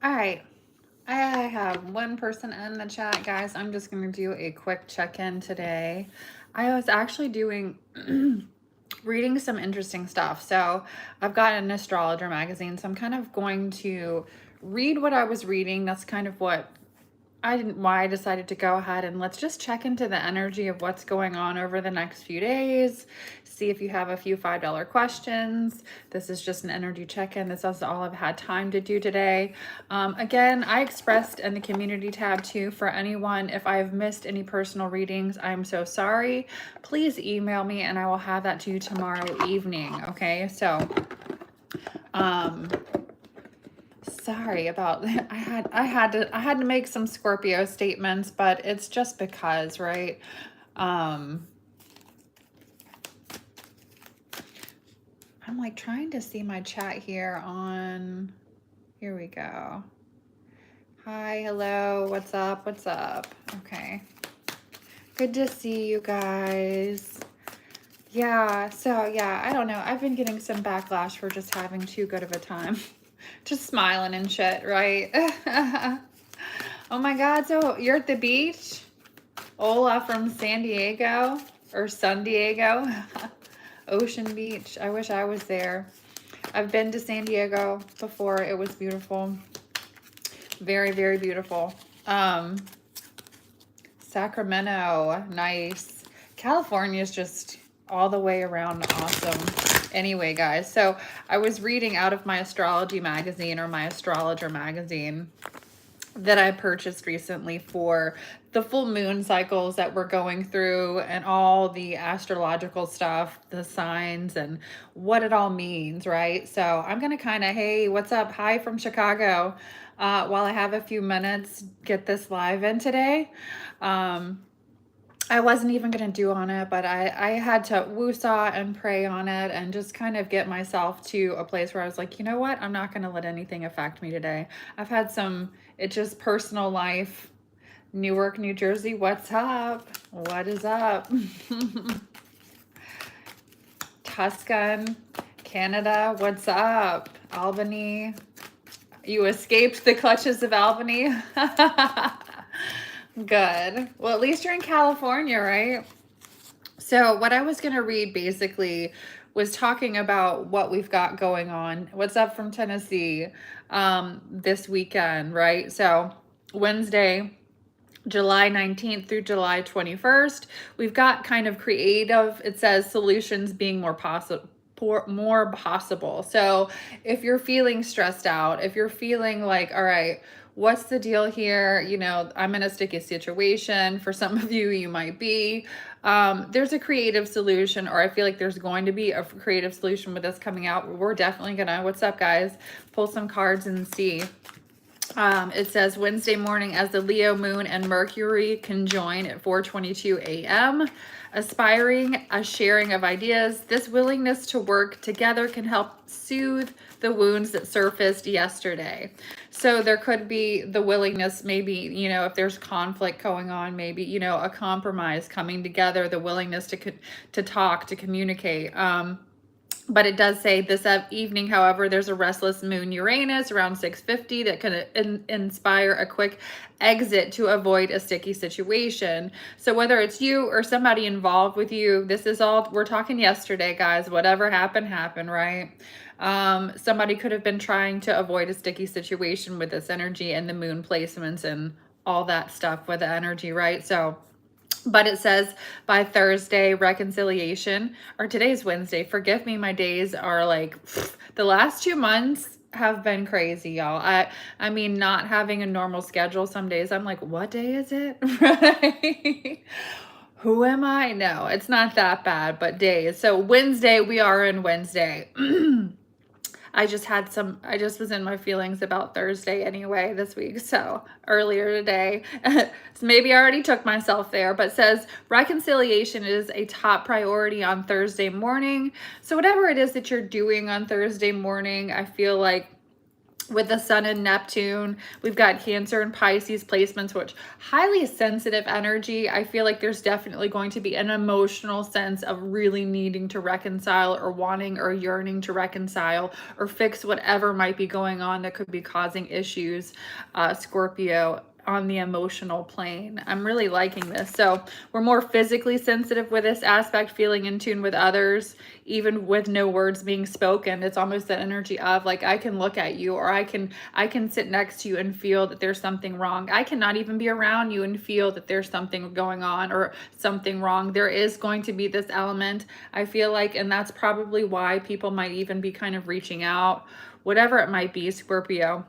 All right. I have one person in the chat, guys. I'm just going to do a quick check-in today. I was actually doing reading some interesting stuff. So I've got an astrologer magazine, so I'm kind of going to read what I was reading. That's kind of why I decided to go ahead and let's just check into the energy of what's going on over the next few days. See if you have a few $5 questions. This is just an energy check-in. This is all I've had time to do today. Again, I expressed in the community tab too for anyone. If I've missed any personal readings, I'm so sorry. Please email me and I will have that to you tomorrow evening. Okay, so sorry about I had to make some Scorpio statements, but it's just because, right? I'm like trying to see my chat here on, here we go. Hi, hello, what's up? What's up? Okay. Good to see you guys. Yeah, so yeah, I don't know. I've been getting some backlash for just having too good of a time. Just smiling and shit, right? Oh my God, so you're at the beach? Ola from San Diego or San Diego? Ocean Beach. I wish I was there. I've been to San Diego before. It was beautiful. Very, very beautiful. Sacramento, nice. California is just all the way around awesome. Anyway, guys, so I was reading out of my astrology magazine or my astrologer magazine that I purchased recently for the full moon cycles that we're going through and all the astrological stuff, the signs and what it all means, right? So I'm going to kind of, hey, what's up? Hi from Chicago. While I have a few minutes, get this live in today. I wasn't even going to do on it, but I had to woo-saw and pray on it and just kind of get myself to a place where I was like, you know what? I'm not going to let anything affect me today. I've had it's just personal life. Newark, New Jersey, what's up? What is up? Tuscan, Canada, what's up? Albany, you escaped the clutches of Albany? Good. Well, at least you're in California, right? So what I was going to read basically was talking about what we've got going on. What's up from Tennessee this weekend, right? So Wednesday, July 19th through July 21st, we've got kind of creative, it says solutions being more possible. So if you're feeling stressed out, if you're feeling like, all right, what's the deal here? You know, I'm in a sticky situation. For some of you, you might be. There's a creative solution, or I feel like there's going to be a creative solution with this coming out. We're definitely gonna, what's up, guys? Pull some cards and see. It says Wednesday morning as the Leo moon and Mercury conjoin at 4:22 a.m. Aspiring a sharing of ideas. This willingness to work together can help soothe the wounds that surfaced yesterday. So there could be the willingness, maybe, you know, if there's conflict going on, maybe, you know, a compromise coming together, the willingness to talk, to communicate. But it does say this evening, however, there's a restless moon Uranus around 6:50 that can inspire a quick exit to avoid a sticky situation. So whether it's you or somebody involved with you, this is all, we're talking yesterday, guys, whatever happened, right? Somebody could have been trying to avoid a sticky situation with this energy and the moon placements and all that stuff with the energy, right? So, but it says by Thursday, reconciliation, or today's Wednesday. Forgive me, my days are like, the last 2 months have been crazy, y'all. I mean, not having a normal schedule. Some days I'm like, what day is it? Right? Who am I? No, it's not that bad, but days. So Wednesday, we are in Wednesday. I just was in my feelings about Thursday anyway this week. So earlier today, so maybe I already took myself there, but says reconciliation is a top priority on Thursday morning. So whatever it is that you're doing on Thursday morning, I feel like with the Sun and Neptune. We've got Cancer and Pisces placements, which highly sensitive energy. I feel like there's definitely going to be an emotional sense of really needing to reconcile or wanting or yearning to reconcile or fix whatever might be going on that could be causing issues, Scorpio, on the emotional plane. I'm really liking this. So we're more physically sensitive with this aspect, feeling in tune with others, even with no words being spoken. It's almost that energy of like, I can look at you, or I can sit next to you and feel that there's something wrong. I cannot even be around you and feel that there's something going on or something wrong. There is going to be this element, I feel like, and that's probably why people might even be kind of reaching out, whatever it might be, Scorpio.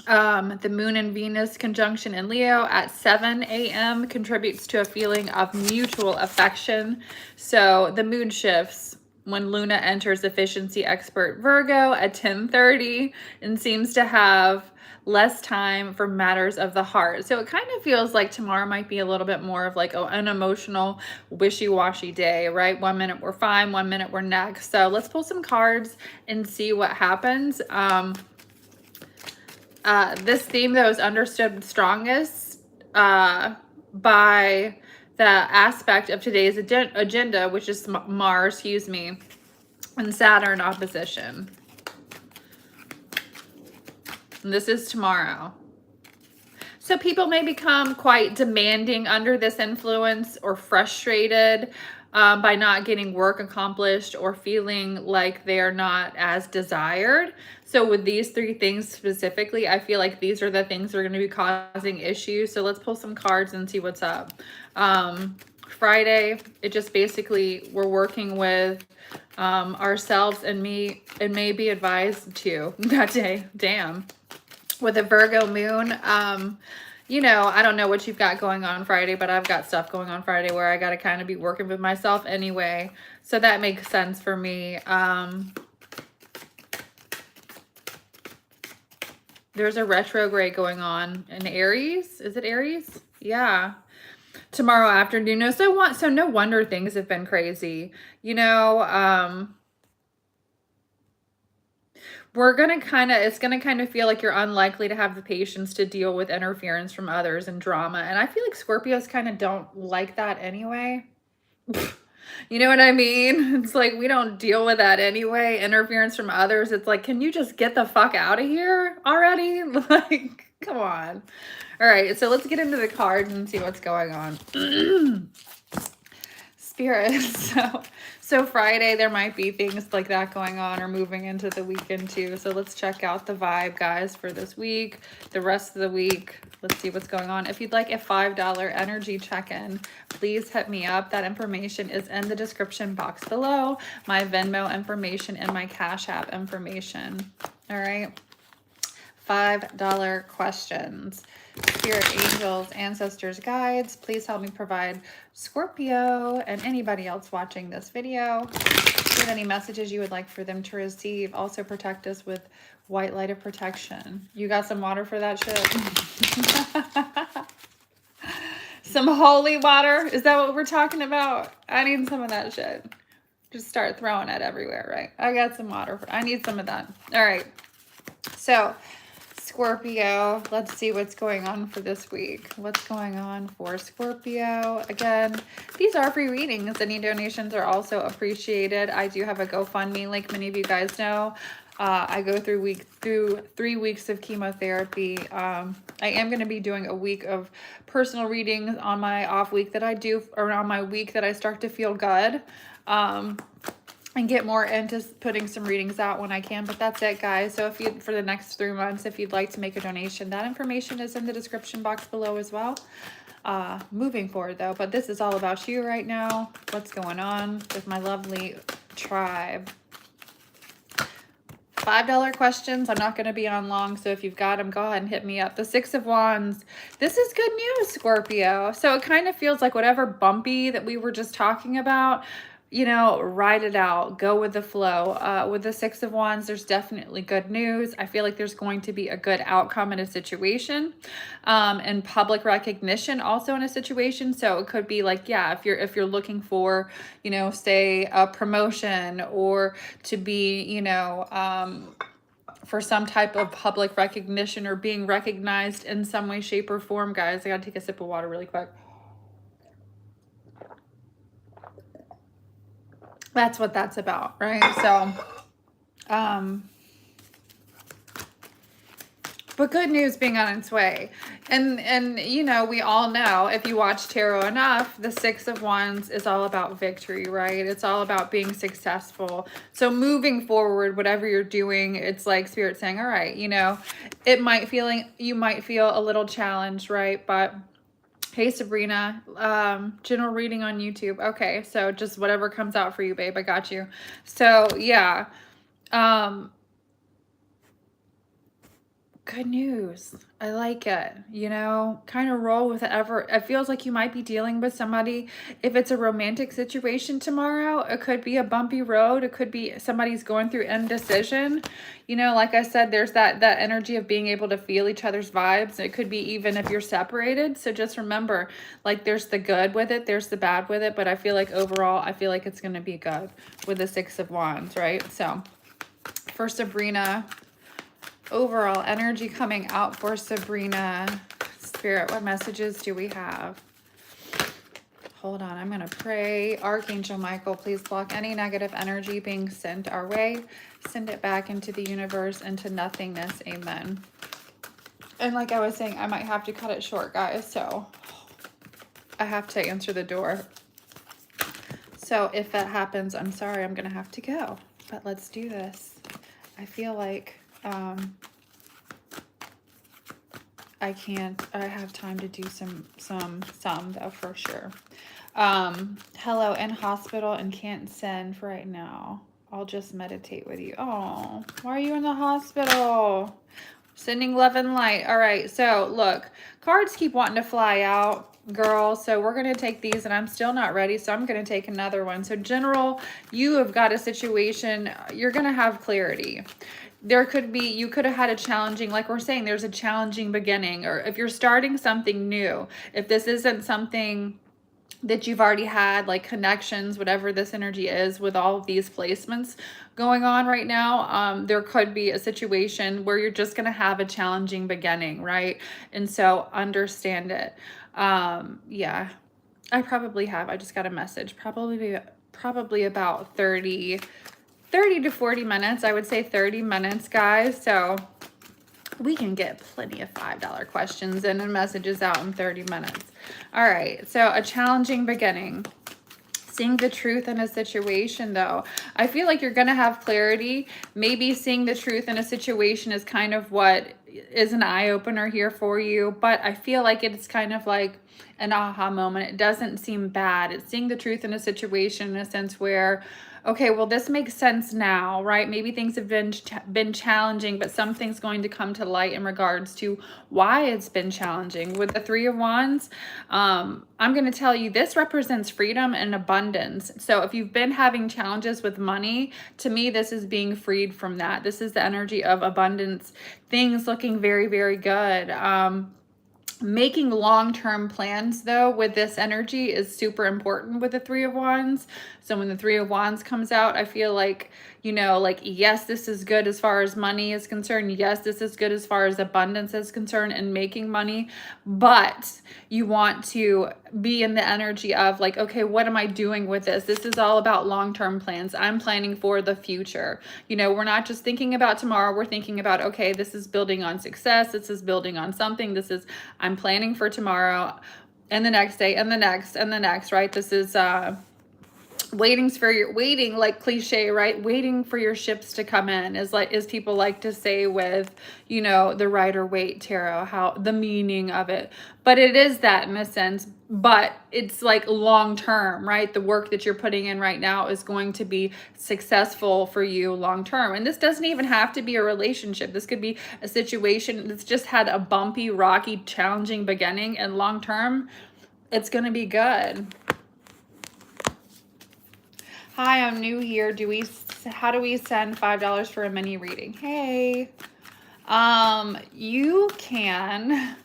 The Moon and Venus conjunction in Leo at 7 a.m. contributes to a feeling of mutual affection. So the mood shifts when Luna enters efficiency expert Virgo at 10:30 and seems to have less time for matters of the heart. So it kind of feels like tomorrow might be a little bit more of like an emotional wishy-washy day, right? 1 minute we're fine, 1 minute we're next. So let's pull some cards and see what happens. This theme that was understood strongest by the aspect of today's agenda, which is Mars, excuse me, and Saturn opposition. And this is tomorrow. So people may become quite demanding under this influence or frustrated by not getting work accomplished or feeling like they're not as desired. So with these three things specifically, I feel like these are the things that are going to be causing issues. So let's pull some cards and see what's up. Friday, it just basically, we're working with ourselves, and it may be advised to that day. Damn. With a Virgo moon, you know, I don't know what you've got going on Friday, but I've got stuff going on Friday where I got to kind of be working with myself anyway. So that makes sense for me. There's a retrograde going on in Aries. Is it Aries? Yeah. Tomorrow afternoon. So no wonder things have been crazy. You know, it's gonna kind of feel like you're unlikely to have the patience to deal with interference from others and drama. And I feel like Scorpios kind of don't like that anyway. You know what I mean? It's like, we don't deal with that anyway. Interference from others. It's like, can you just get the fuck out of here already? Like, come on. All right, so let's get into the cards and see what's going on. Spirit. So Friday, there might be things like that going on, or moving into the weekend too. So let's check out the vibe, guys, for this week, the rest of the week. Let's see what's going on. If you'd like a $5 energy check-in, please hit me up. That information is in the description box below. My Venmo information and my Cash App information. All right. $5 questions. Spirit, angels, ancestors, guides, please help me provide Scorpio and anybody else watching this video with any messages you would like for them to receive. Also protect us with white light of protection. You got some water for that shit? Some holy water? Is that what we're talking about? I need some of that shit. Just start throwing it everywhere, right? I got some water. I need some of that. All right. So Scorpio, let's see what's going on for this week. What's going on for Scorpio? Again, these are free readings. Any donations are also appreciated. I do have a GoFundMe link. Many of you guys know I go through 3 weeks of chemotherapy. I am going to be doing a week of personal readings on my off week that I do, or on my week that I start to feel good. And get more into putting some readings out when I can. But that's it, guys. So if you, for the next 3 months, if you'd like to make a donation, that information is in the description box below as well. Moving forward, though, but this is all about you right now. What's going on with my lovely tribe? $5 questions. I'm not going to be on long, so if you've got them, go ahead and hit me up. The Six of Wands. This is good news, Scorpio. So it kind of feels like whatever bumpy that we were just talking about, you know, ride it out, go with the flow. With the Six of Wands, there's definitely good news. I feel like there's going to be a good outcome in a situation, and public recognition also in a situation. So it could be like, yeah, if you're looking for, you know, say a promotion, or to be, you know, for some type of public recognition or being recognized in some way, shape, or form, guys. I gotta take a sip of water really quick. That's what that's about, right? So, but good news being on its way. And you know, we all know, if you watch tarot enough, the Six of Wands is all about victory, right? It's all about being successful. So moving forward, whatever you're doing, it's like Spirit saying, all right, you know, you might feel a little challenged, right? But hey, Sabrina, general reading on YouTube. Okay, so just whatever comes out for you, babe. I got you. So yeah, good news. I like it. You know, kind of roll with whatever. It feels like you might be dealing with somebody. If it's a romantic situation tomorrow, it could be a bumpy road. It could be somebody's going through indecision. You know, like I said, there's that energy of being able to feel each other's vibes. It could be even if you're separated. So just remember, like, there's the good with it, there's the bad with it. But I feel like overall, I feel like it's going to be good with the Six of Wands, right? So for Sabrina, overall energy coming out for Sabrina. Spirit, what messages do we have? Hold on, I'm going to pray. Archangel Michael, please block any negative energy being sent our way. Send it back into the universe, into nothingness. Amen. And like I was saying, I might have to cut it short, guys. So I have to answer the door. So if that happens, I'm sorry, I'm going to have to go. But let's do this. I feel like I have time to do some though, for sure. Hello, in hospital and can't send for right now. I'll just meditate with you. Oh, why are you in the hospital? Sending love and light. All right, so look, cards keep wanting to fly out, girl. So we're going to take these, and I'm still not ready, so I'm going to take another one. So general, you have got a situation. You're going to have clarity. There could be, you could have had a challenging, like we're saying, there's a challenging beginning. Or if you're starting something new, if this isn't something that you've already had, like connections, whatever this energy is with all of these placements going on right now, there could be a situation where you're just going to have a challenging beginning, right? And so understand it. Yeah, I probably have. I just got a message. Probably about 30 to 40 minutes. I would say 30 minutes, guys. So we can get plenty of $5 questions and messages out in 30 minutes. All right, so a challenging beginning. Seeing the truth in a situation, though. I feel like you're going to have clarity. Maybe seeing the truth in a situation is kind of what is an eye-opener here for you. But I feel like it's kind of like an aha moment. It doesn't seem bad. It's seeing the truth in a situation in a sense where, okay, well, this makes sense now, right? Maybe things have been challenging, but something's going to come to light in regards to why it's been challenging. With the Three of Wands, I'm going to tell you, this represents freedom and abundance. So if you've been having challenges with money, to me, this is being freed from that. This is the energy of abundance, things looking very, very good. Making long-term plans, though, with this energy is super important with the Three of Wands. So when the Three of Wands comes out, I feel like, you know, like, yes, this is good as far as money is concerned. Yes, this is good as far as abundance is concerned and making money. But you want to be in the energy of like, okay, what am I doing with this? This is all about long-term plans. I'm planning for the future. You know, we're not just thinking about tomorrow. We're thinking about, okay, this is building on success. This is building on something. I'm planning for tomorrow and the next day and the next and the next, right? This is waiting, like cliche, right? Waiting for your ships to come in is people like to say with, you know, the Rider-Waite tarot, how the meaning of it. But it is that in a sense, but it's like long term, right? The work that you're putting in right now is going to be successful for you long term. And this doesn't even have to be a relationship. This could be a situation that's just had a bumpy, rocky, challenging beginning, and long term, it's going to be good. Hi, I'm new here. How do we send $5 for a mini reading? Hey, you can.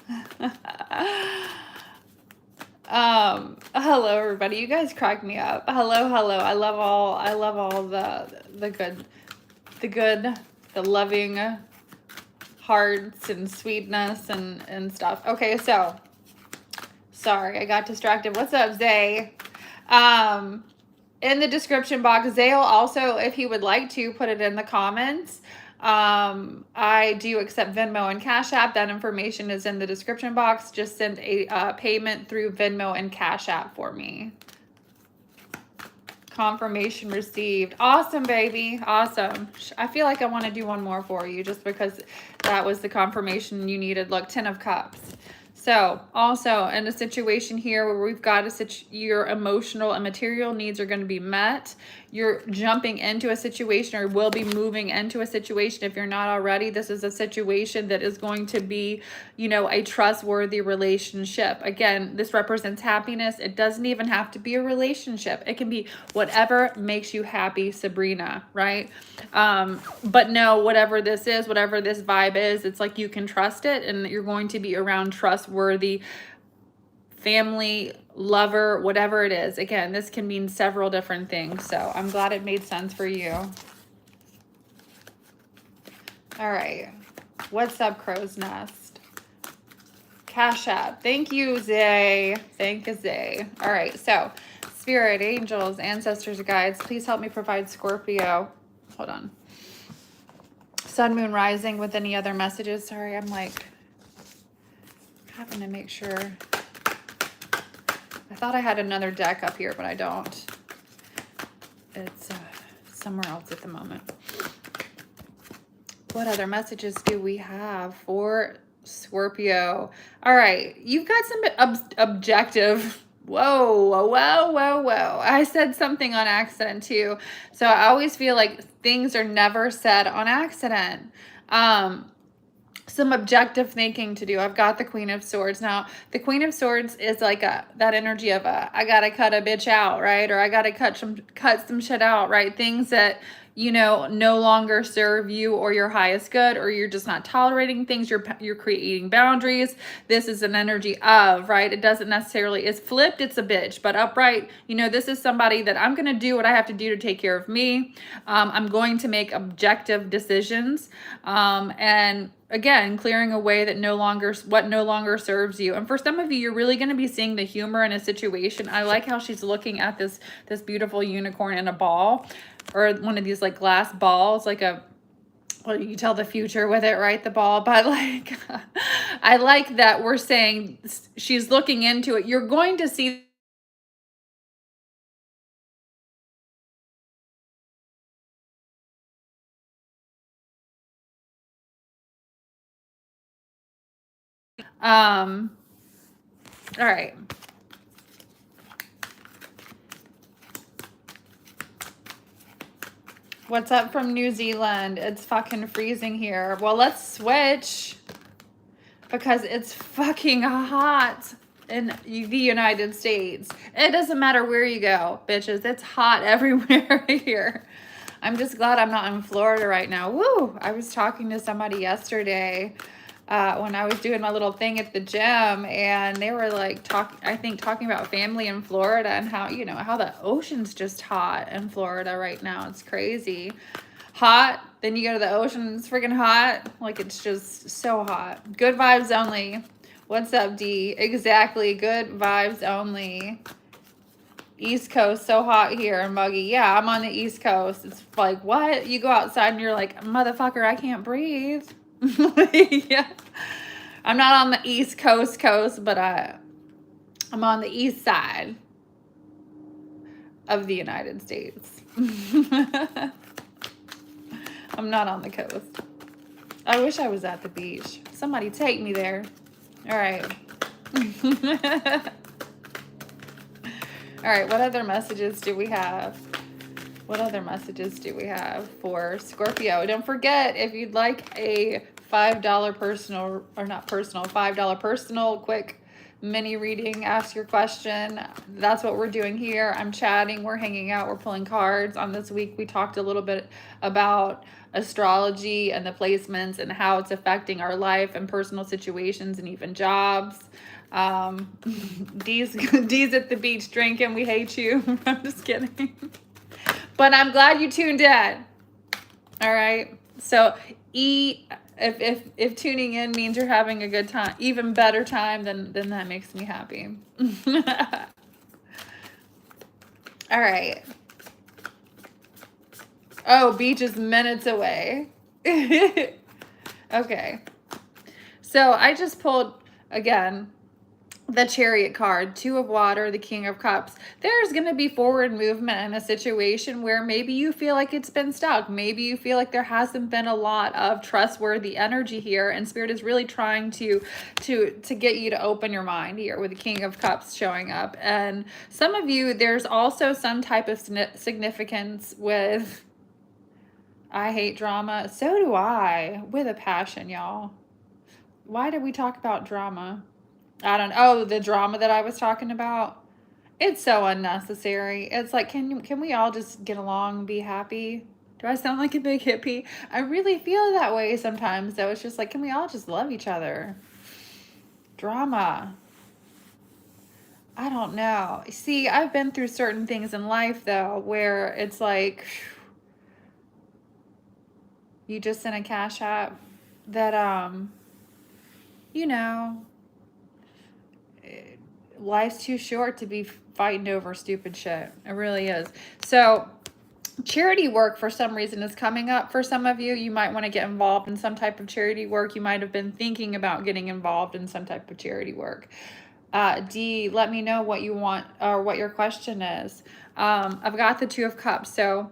Hello everybody. You guys crack me up. Hello. I love all the good, the loving, hearts and sweetness and stuff. Okay, so sorry, I got distracted. What's up, Zay? In the description box, Zay will also, if he would like to, put it in the comments. I do accept Venmo and Cash App. That information is in the description box. Just send a payment through Venmo and Cash App for me. Confirmation received. Awesome, baby. Awesome. I feel like I want to do one more for you just because that was the confirmation you needed. Look, 10 of Cups. So also in a situation here where we've got your emotional and material needs are going to be met. You're jumping into a situation or will be moving into a situation. If you're not already, this is a situation that is going to be, you know, a trustworthy relationship. Again, this represents happiness. It doesn't even have to be a relationship. It can be whatever makes you happy, Sabrina, right? But no, whatever this is, whatever this vibe is, it's like you can trust it and you're going to be around trustworthy family, lover, whatever it is. Again, this can mean several different things. So I'm glad it made sense for you. All right. What's up, Crow's Nest? Cash App. Thank you, Zay. Thank you, Zay. All right. So Spirit, angels, ancestors, guides, please help me provide Scorpio. Hold on. Sun, moon, rising with any other messages. Sorry, I'm like having to make sure. I thought I had another deck up here, but I don't. It's somewhere else at the moment. What other messages do we have for Scorpio? All right, you've got some objective. Whoa. I said something on accident too. So I always feel like things are never said on accident. Some objective thinking to do. I've got the Queen of Swords. Now, the Queen of Swords is like that energy of I gotta cut a bitch out, right? Or I gotta cut some shit out, right? Things that, you know, no longer serve you or your highest good, or you're just not tolerating things. You're creating boundaries. This is an energy of, right? It doesn't necessarily, it's flipped, it's a bitch, but upright, you know, this is somebody that I'm going to do what I have to do to take care of me. I'm going to make objective decisions. And again, clearing away that what no longer serves you. And for some of you, you're really going to be seeing the humor in a situation. I like how she's looking at this beautiful unicorn in a ball, or one of these like glass balls, like well, you tell the future with it, right? The ball. But like, I like that we're saying she's looking into it. You're going to see all right. What's up from New Zealand? It's fucking freezing here. Well, let's switch because it's fucking hot in the United States. It doesn't matter where you go, bitches. It's hot everywhere here. I'm just glad I'm not in Florida right now. Woo! I was talking to somebody yesterday when I was doing my little thing at the gym, and they were like talking about family in Florida and how, you know, how the ocean's just hot in Florida right now. It's crazy. Hot, then you go to the ocean, it's freaking hot. Like, it's just so hot. Good vibes only. What's up, D? Exactly, good vibes only. East Coast, so hot here and muggy. Yeah, I'm on the East Coast. It's like, what? You go outside and you're like, motherfucker, I can't breathe. Yeah. I'm not on the East Coast, but I'm on the east side of the United States. I'm not on the coast. I wish I was at the beach. Somebody take me there. All right. All right, what other messages do we have? What other messages do we have for Scorpio? Don't forget, if you'd like a $5 personal, or not personal, $5 personal quick mini reading, ask your question. That's what we're doing here. I'm chatting, we're hanging out, we're pulling cards. On this week, we talked a little bit about astrology and the placements and how it's affecting our life and personal situations and even jobs. D's at the beach drinking. We hate you. I'm just kidding. But I'm glad you tuned in. All right. So If tuning in means you're having a good time, even better time, then that makes me happy. All right. Oh, beach is minutes away. Okay. So I just pulled, again, the Chariot card, Two of Water, the King of Cups. There's going to be forward movement in a situation where maybe you feel like it's been stuck. Maybe you feel like there hasn't been a lot of trustworthy energy here, and Spirit is really trying to get you to open your mind here with the King of Cups showing up. And some of you, there's also some type of significance with, I hate drama. So do I, with a passion, y'all. Why did we talk about drama? I don't know. Oh, the drama that I was talking about. It's so unnecessary. It's like, can we all just get along and be happy? Do I sound like a big hippie? I really feel that way sometimes, though. It's just like, can we all just love each other? Drama. I don't know. See, I've been through certain things in life, though, where it's like, you just sent a cash app that, you know, life's too short to be fighting over stupid shit. It really is. So charity work for some reason is coming up for some of you. You might want to get involved in some type of charity work. You might have been thinking about getting involved in some type of charity work. D, let me know what you want or what your question is. I've got the Two of Cups. So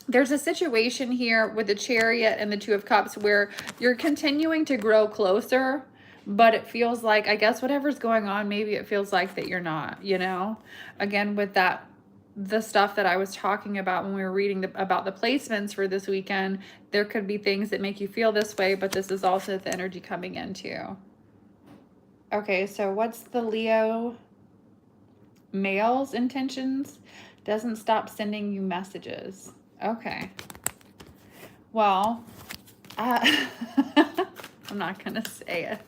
there's a situation here with the Chariot and the Two of Cups where you're continuing to grow closer, but it feels like, I guess whatever's going on, maybe it feels like that you're not, you know? Again, with that, the stuff that I was talking about when we were reading about the placements for this weekend, there could be things that make you feel this way, but this is also the energy coming in too. Okay, so what's the Leo male's intentions? Doesn't stop sending you messages. Okay. Well, I'm not going to say it.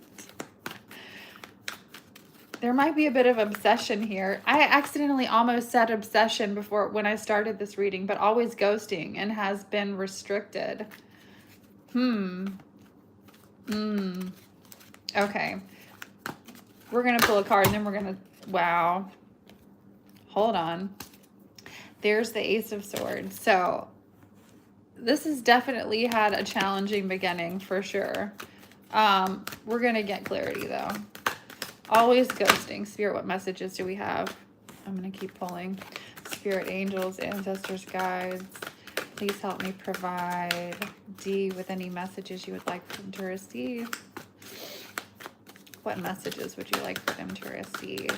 There might be a bit of obsession here. I accidentally almost said obsession before when I started this reading, but always ghosting and has been restricted. Okay. We're going to pull a card and then we're going to, wow. Hold on. There's the Ace of Swords. So this has definitely had a challenging beginning for sure. We're going to get clarity though. Always ghosting. Spirit, what messages do we have? I'm going to keep pulling. Spirit, angels, ancestors, guides. Please help me provide. D, with any messages you would like for them to receive. What messages would you like for them to receive?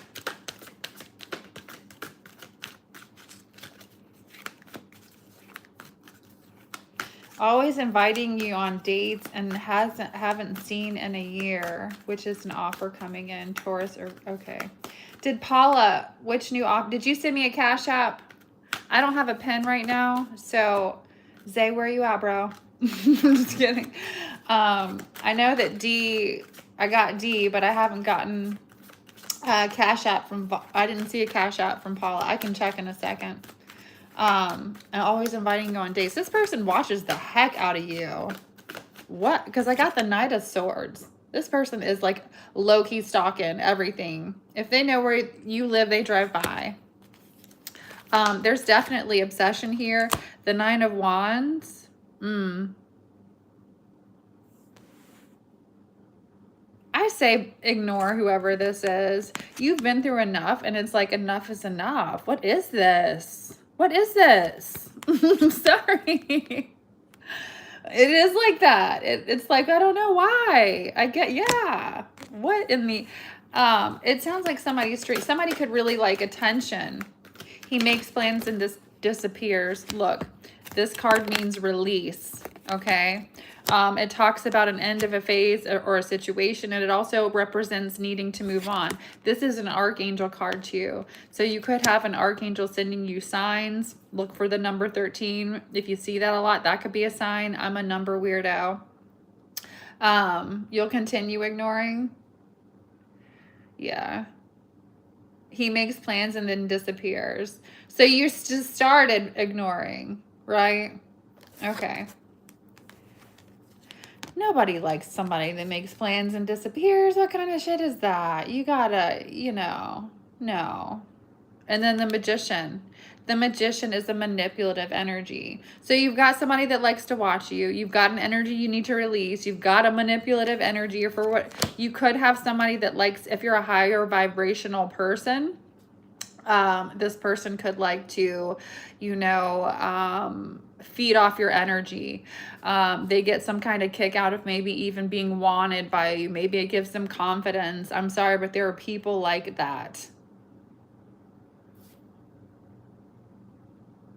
Always inviting you on dates and haven't seen in a year, which is an offer coming in. Taurus or okay. Did Paula, which new offer? Did you send me a cash app? I don't have a pen right now, so Zay, where are you at, bro? I'm just kidding. I know that D, I got D, but I haven't gotten a cash app from. I didn't see a cash app from Paula. I can check in a second. And always inviting you on dates. This person watches the heck out of you. What? Because I got the Knight of Swords. This person is like low-key stalking everything. If they know where you live, they drive by. There's definitely obsession here. The Nine of Wands. I say ignore whoever this is. You've been through enough, and it's like enough is enough. What is this? What is this? Sorry. It is like that. It's like, I don't know why. Yeah. What in the, it sounds like somebody could really like attention. He makes plans and disappears. Look, this card means release, okay? It talks about an end of a phase or a situation, and it also represents needing to move on. This is an archangel card too. So you could have an archangel sending you signs. Look for the number 13. If you see that a lot, that could be a sign. I'm a number weirdo. You'll continue ignoring. Yeah. He makes plans and then disappears. So you just started ignoring, right? Okay. Nobody likes somebody that makes plans and disappears. What kind of shit is that? You gotta, no. And then the magician. The magician is a manipulative energy. So you've got somebody that likes to watch you. You've got an energy you need to release. You've got a manipulative energy, or for what you could have somebody that likes, if you're a higher vibrational person, this person could like to, feed off your energy. They get some kind of kick out of maybe even being wanted by you. Maybe it gives them confidence. I'm sorry, but there are people like that.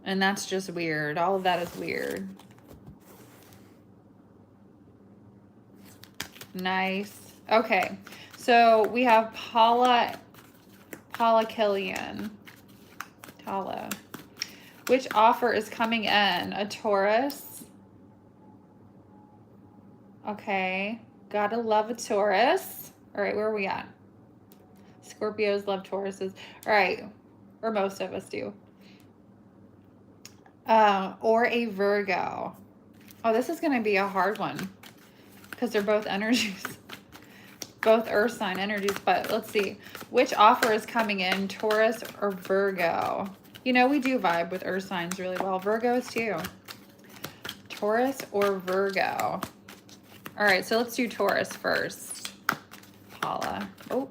And that's just weird. All of that is weird. Nice. Okay. So we have Paula Killian. Tala. Which offer is coming in? A Taurus. Okay. Gotta love a Taurus. All right, where are we at? Scorpios love Tauruses. All right. Or most of us do. Or a Virgo. Oh, this is going to be a hard one because they're both energies. Both earth sign energies, but let's see. Which offer is coming in, Taurus or Virgo? We do vibe with earth signs really well. Virgos too. Taurus or Virgo? All right, so let's do Taurus first. Paula. Oh.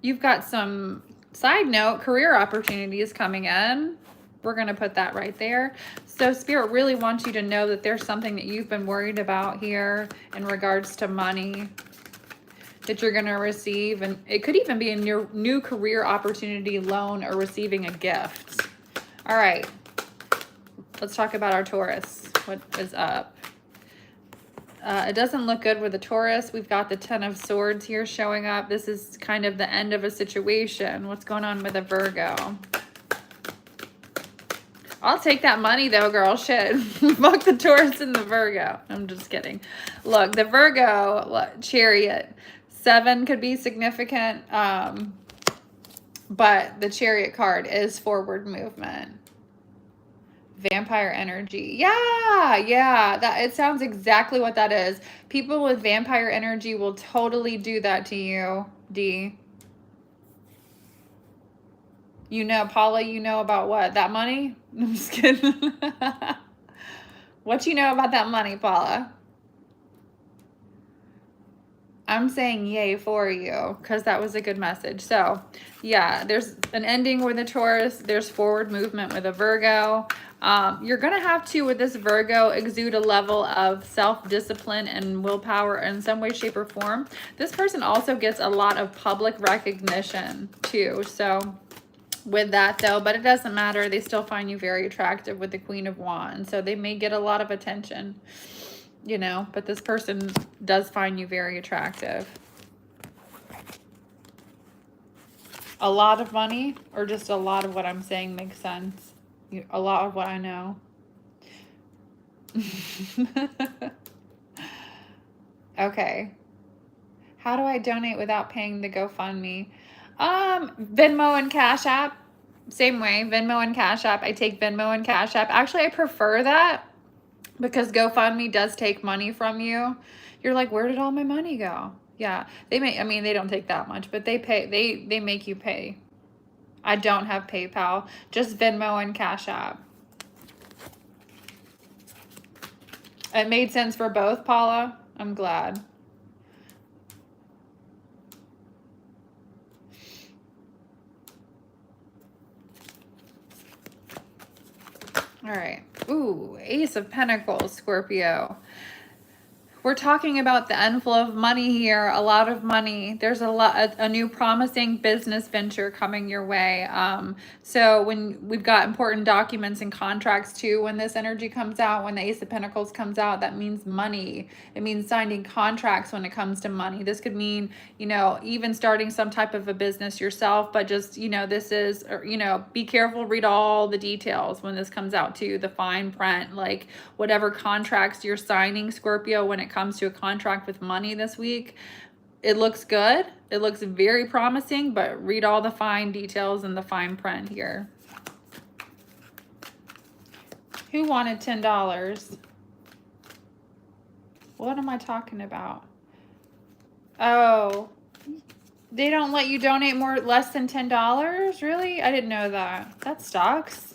You've got some, side note, career opportunities coming in. We're going to put that right there. So Spirit really wants you to know that there's something that you've been worried about here in regards to money that you're going to receive. And it could even be in your new career opportunity, loan, or receiving a gift. All right. Let's talk about our Taurus. What is up? It doesn't look good with the Taurus. We've got the Ten of Swords here showing up. This is kind of the end of a situation. What's going on with a Virgo? I'll take that money though, girl. Shit. Fuck the Taurus and the Virgo. I'm just kidding. Look, the Virgo, Chariot. 7 could be significant. But the Chariot card is forward movement. Vampire energy. Yeah. It sounds exactly what that is. People with vampire energy will totally do that to you, D. Paula, about what? That money? I'm just kidding. What you know about that money, Paula? I'm saying yay for you because that was a good message. So, yeah, there's an ending with a Taurus. There's forward movement with a Virgo. You're going to have to, with this Virgo, exude a level of self-discipline and willpower in some way, shape, or form. This person also gets a lot of public recognition, too. So, with that, though, but it doesn't matter. They still find you very attractive with the Queen of Wands. So, they may get a lot of attention. But this person does find you very attractive. A lot of money, or just a lot of what I'm saying makes sense? A lot of what I know. Okay. How do I donate without paying the GoFundMe? Venmo and Cash App. Same way, Venmo and Cash App. I take Venmo and Cash App. Actually, I prefer that. Because GoFundMe does take money from you. You're like, where did all my money go? Yeah, they don't take that much, but they pay. They make you pay. I don't have PayPal, just Venmo and Cash App. It made sense for both, Paula. I'm glad. All right. Ooh, Ace of Pentacles, Scorpio. We're talking about the inflow of money here, a lot of money. There's a new promising business venture coming your way. So when we've got important documents and contracts too, when this energy comes out, when the Ace of Pentacles comes out, that means money. It means signing contracts when it comes to money. This could mean, even starting some type of a business yourself, but just, this is, be careful, read all the details when this comes out too, the fine print, like whatever contracts you're signing, Scorpio, when it comes to a contract with money this week. It looks good. It looks very promising, but read all the fine details and the fine print here. Who wanted $10? What am I talking about? Oh, they don't let you donate less than $10? Really? I didn't know that. That sucks.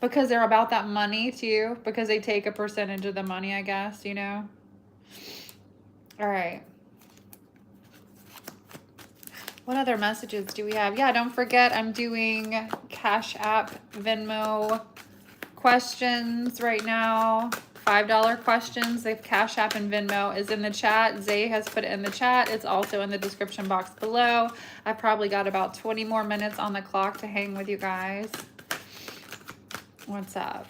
Because they're about that money too. Because they take a percentage of the money, I guess, you know? All right. What other messages do we have? Yeah, don't forget I'm doing Cash App, Venmo questions right now. $5 questions. The Cash App and Venmo is in the chat. Zay has put it in the chat. It's also in the description box below. I've probably got about 20 more minutes on the clock to hang with you guys. What's up?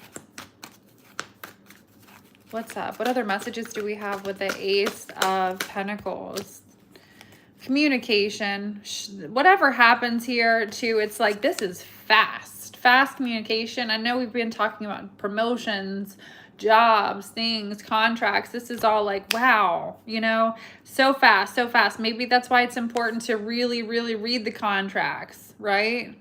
What's up? What other messages do we have with the Ace of Pentacles? Communication. Whatever happens here too, it's like this is fast communication. I know we've been talking about promotions, jobs, things, contracts. This is all like, wow, you know, so fast. Maybe that's why it's important to really read the contracts, right?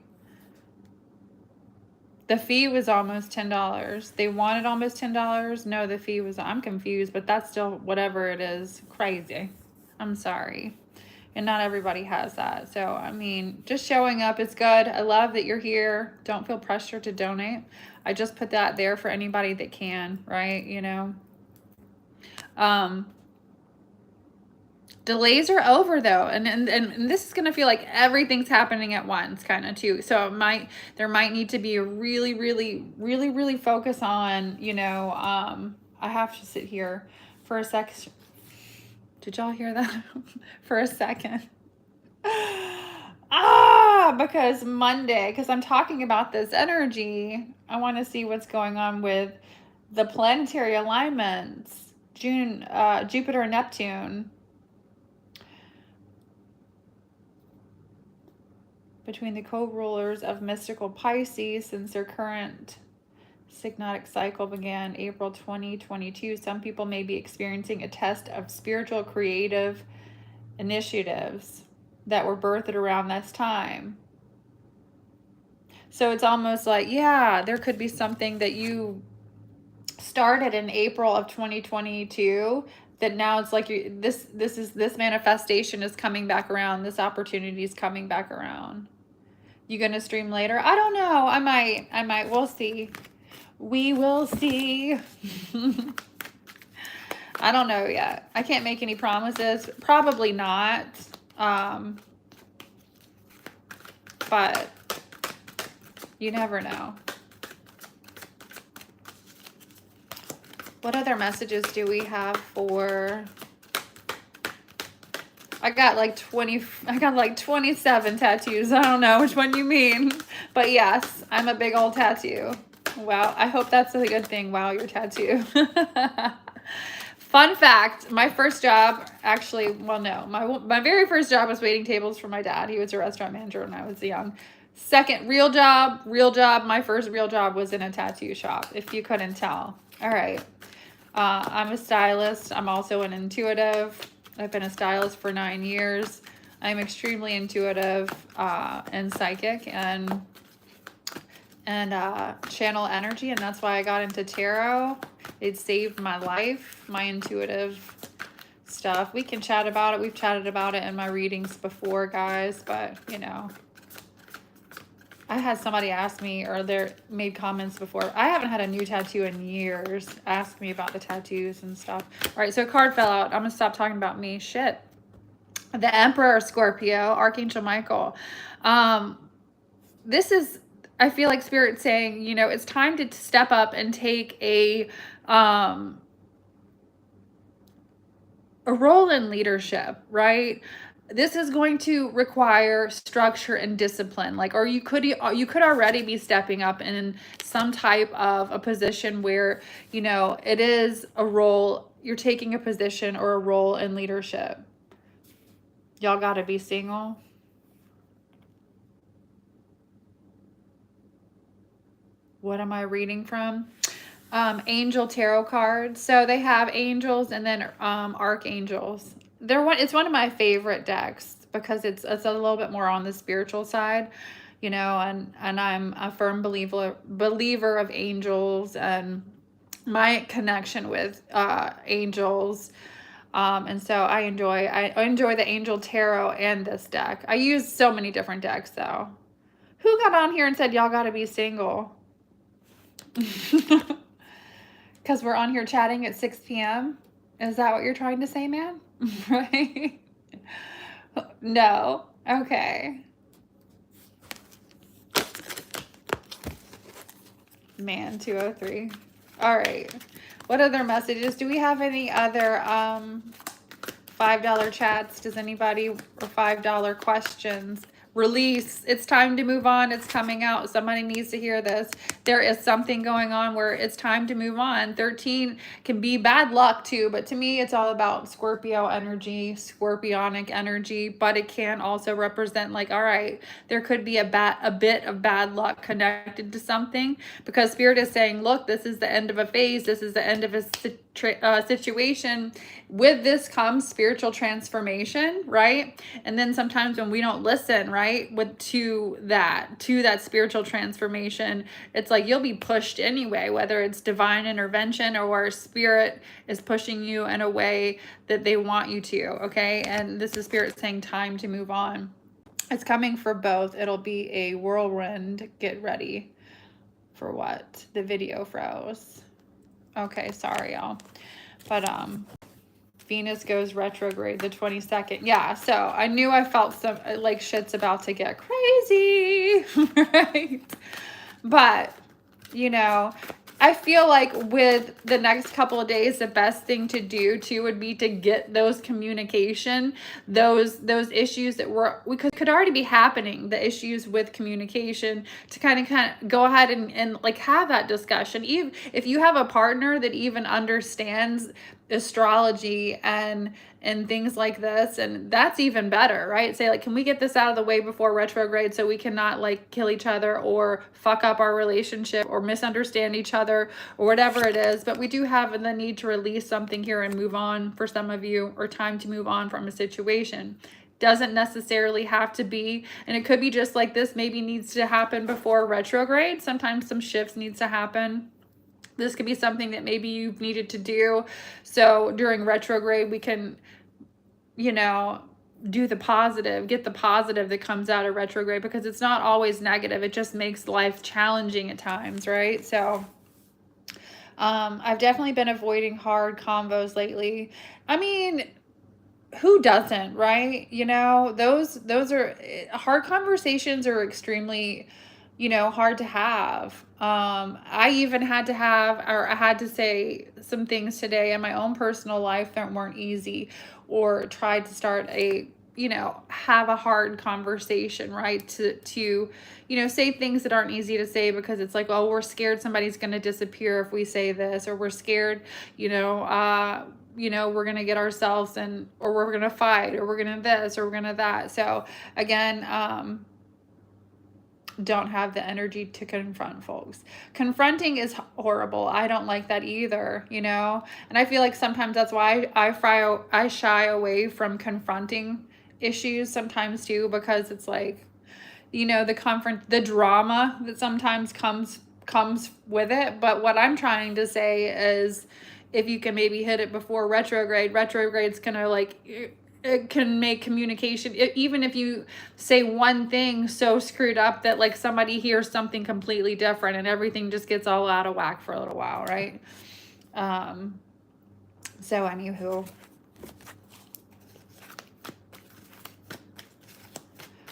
The fee was almost $10. They wanted almost $10. No, the fee was, I'm confused, but that's still whatever it is, crazy. I'm sorry. And not everybody has that. So, I mean, just showing up is good. I love that you're here. Don't feel pressure to donate. I just put that there for anybody that can, right? You know, delays are over though. And this is going to feel like everything's happening at once kind of too. So there might need to be a really focus on, you know, I have to sit here for a sec. Did y'all hear that? For a second. Because Monday, because I'm talking about this energy, I want to see what's going on with the planetary alignments. Jupiter and Neptune. Between the co-rulers of mystical Pisces since their current signatic cycle began April 2022. Some people may be experiencing a test of spiritual creative initiatives that were birthed around this time. So it's almost like, yeah, there could be something that you started in April of 2022 that now it's like this manifestation is coming back around. This opportunity is coming back around. You gonna stream later? I don't know. I might. We'll see. We will see. I don't know yet. I can't make any promises. Probably not. But you never know. What other messages do we have for... I got like 27 tattoos. I don't know which one you mean. But yes, I'm a big old tattoo. Wow, I hope that's a good thing. Wow, your tattoo. Fun fact, my first job, actually, well, no, my very first job was waiting tables for my dad. He was a restaurant manager when I was young. Second real job, my first real job was in a tattoo shop, if you couldn't tell. All right. I'm a stylist. I'm also an intuitive. I've been a stylist for 9 years. I'm extremely intuitive and psychic and channel energy, and that's why I got into tarot. It saved my life, my intuitive stuff. We can chat about it. We've chatted about it in my readings before, guys, but you know, I had somebody ask me, or they made comments before. I haven't had a new tattoo in years. Ask me about the tattoos and stuff. All right, so a card fell out. I'm gonna stop talking about me. Shit. The Emperor Scorpio, Archangel Michael. This is, I feel like Spirit saying, you know, it's time to step up and take a role in leadership, right? This is going to require structure and discipline. Like, or you could already be stepping up in some type of a position where, you know, it is a role, you're taking a position or a role in leadership. Y'all gotta be single. What am I reading from? Angel tarot cards. So they have angels and then archangels. It's one of my favorite decks because it's a little bit more on the spiritual side. you know, and I'm a firm believer of angels and my connection with angels. And so I enjoy the Angel Tarot and this deck. I use so many different decks though. Who got on here and said y'all gotta be single? Because we're on here chatting at 6 p.m. Is that what you're trying to say, man? Right? No. Okay. Man, 203. All right. What other messages? Do we have any other $5 chats? Does anybody, or $5 questions? Release. It's time to move on. It's coming out. Somebody needs to hear this. There is something going on where it's time to move on. 13 can be bad luck too, but to me, it's all about Scorpio energy, scorpionic energy, but it can also represent like, all right, there could be a bit of bad luck connected to something, because Spirit is saying, look, this is the end of a phase. This is the end of a situation. With this comes spiritual transformation, right? And then sometimes when we don't listen, right, to that spiritual transformation, it's like you'll be pushed anyway, whether it's divine intervention or Spirit is pushing you in a way that they want you to, okay? And this is Spirit saying time to move on. It's coming for both. It'll be a whirlwind. Get ready for what? The video froze. Okay, sorry y'all. But Venus goes retrograde the 22nd. Yeah, so I knew I felt some like shit's about to get crazy, right? But, you know, I feel like with the next couple of days, the best thing to do too would be to get those communication, those issues that could already be happening, the issues with communication, to kind of go ahead and like have that discussion. Even if you have a partner that even understands astrology and things like this, and that's even better, right? Say like, can we get this out of the way before retrograde so we cannot like kill each other or fuck up our relationship or misunderstand each other or whatever it is. But we do have the need to release something here and move on for some of you, or time to move on from a situation. Doesn't necessarily have to be, and it could be just like this maybe needs to happen before retrograde. Sometimes some shifts needs to happen. This could be something that maybe you've needed to do. So during retrograde, we can, you know, do the positive, get the positive that comes out of retrograde, because it's not always negative. It just makes life challenging at times, right? So I've definitely been avoiding hard convos lately. I mean, who doesn't, right? You know, those are hard conversations are extremely, you know, hard to have. I even had to say some things today in my own personal life that weren't easy, or tried to start have a hard conversation, right? To say things that aren't easy to say, because it's like, oh, we're scared somebody's going to disappear if we say this, or we're scared, we're going to get ourselves or we're going to fight, or we're going to this, or we're going to that. So again, don't have the energy to confront folks. Confronting is horrible. I don't like that either, and I feel like sometimes that's why I shy away from confronting issues sometimes too, because it's like, the drama that sometimes comes with it. But what I'm trying to say is, if you can maybe hit it before retrograde's gonna it can make communication, even if you say one thing so screwed up that like somebody hears something completely different and everything just gets all out of whack for a little while, right? So anywho,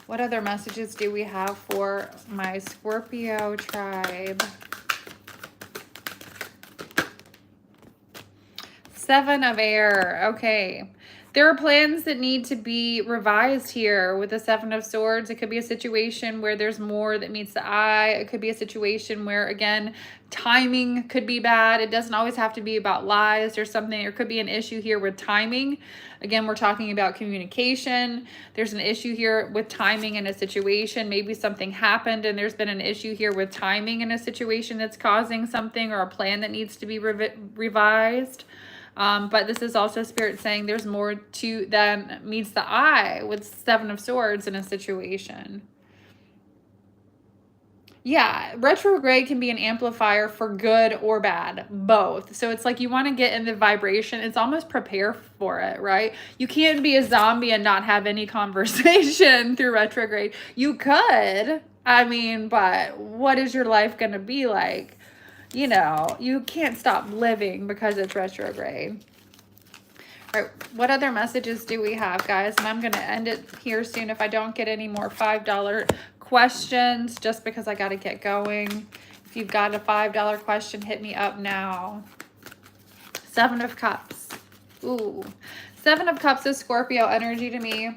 what other messages do we have for my Scorpio tribe? 7 of Air. Okay. There are plans that need to be revised here with the 7 of Swords. It could be a situation where there's more that meets the eye. It could be a situation where, again, timing could be bad. It doesn't always have to be about lies or something. There could be an issue here with timing. Again, we're talking about communication. There's an issue here with timing in a situation. Maybe something happened and there's been an issue here with timing in a situation that's causing something, or a plan that needs to be revised. But this is also Spirit saying there's more to than meets the eye with 7 of Swords in a situation. Yeah, retrograde can be an amplifier for good or bad, both. So it's like you want to get in the vibration. It's almost prepare for it, right? You can't be a zombie and not have any conversation through retrograde. You could, I mean, but what is your life going to be like? You know, you can't stop living because it's retrograde. All right, what other messages do we have, guys? And I'm going to end it here soon if I don't get any more $5 questions, just because I got to get going. If you've got a $5 question, hit me up now. Seven of Cups. Ooh. Seven of Cups is Scorpio energy to me.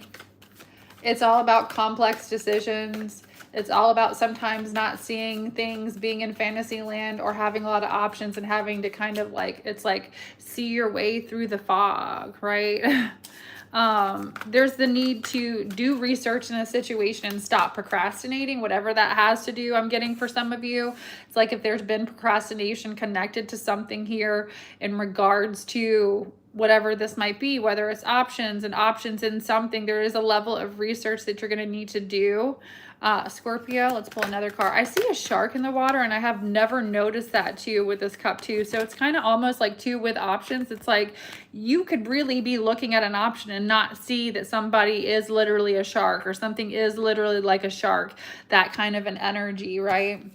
It's all about complex decisions. It's all about sometimes not seeing things, being in fantasy land, or having a lot of options and having to kind of like, it's like see your way through the fog, right? There's the need to do research in a situation and stop procrastinating, whatever that has to do. I'm getting for some of you, it's like if there's been procrastination connected to something here in regards to whatever this might be, whether it's options and options in something, there is a level of research that you're going to need to do. Scorpio, let's pull another card. I see a shark in the water, and I have never noticed that too with this cup too. So it's kind of almost like two with options. It's like you could really be looking at an option and not see that somebody is literally a shark or something is literally like a shark. That kind of an energy, right?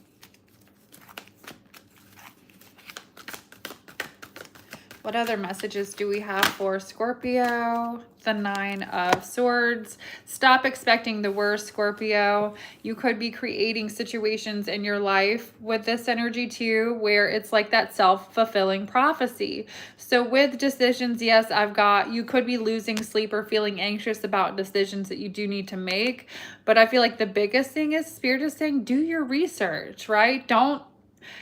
What other messages do we have for Scorpio? The Nine of Swords. Stop expecting the worst, Scorpio. You could be creating situations in your life with this energy too, where it's like that self-fulfilling prophecy. So with decisions, yes, you could be losing sleep or feeling anxious about decisions that you do need to make. But I feel like the biggest thing is Spirit is saying, do your research, right?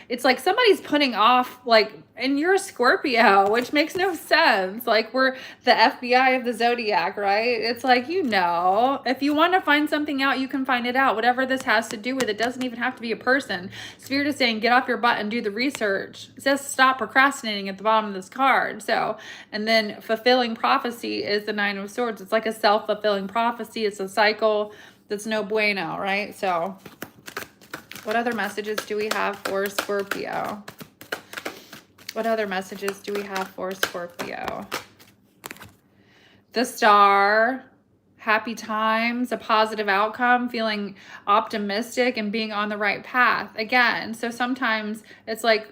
It's like somebody's putting off, like, and you're a Scorpio, which makes no sense. Like, we're the FBI of the zodiac, right? It's like, you know, if you want to find something out, you can find it out. Whatever this has to do with, it doesn't even have to be a person. Spirit is saying, get off your butt and do the research. It says stop procrastinating at the bottom of this card. So, and then fulfilling prophecy is the Nine of Swords. It's like a self-fulfilling prophecy. It's a cycle that's no bueno, right? So what other messages do we have for Scorpio? What other messages do we have for Scorpio? The Star, happy times, a positive outcome, feeling optimistic and being on the right path. Again, so sometimes it's like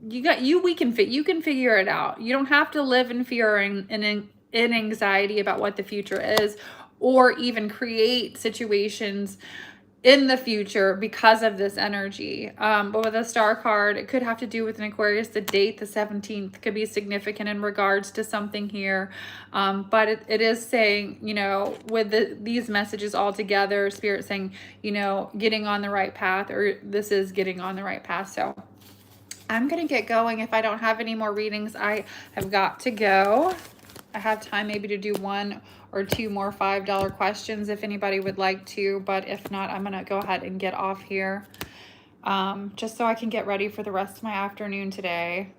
you can figure it out. You don't have to live in fear and in anxiety about what the future is, or even create situations in the future because of this energy. But with a Star card, it could have to do with an Aquarius. The date, the 17th, could be significant in regards to something here. But it is saying, you know, with these messages all together, Spirit saying, you know, getting on the right path, or this is getting on the right path. So I'm going to get going. If I don't have any more readings, I have got to go. I have time maybe to do one or two more $5 questions if anybody would like to, but if not, I'm gonna go ahead and get off here just so I can get ready for the rest of my afternoon today.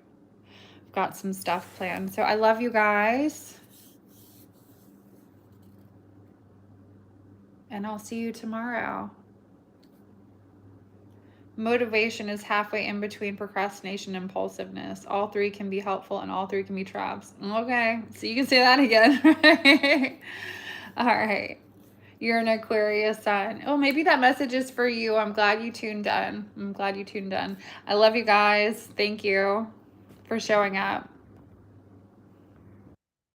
I've got some stuff planned. So I love you guys, and I'll see you tomorrow. Motivation is halfway in between procrastination and impulsiveness. All three can be helpful and all three can be traps. Okay, so you can say that again, right? All right. You're an Aquarius sun. Oh, maybe that message is for you. I'm glad you tuned in. I love you guys. Thank you for showing up.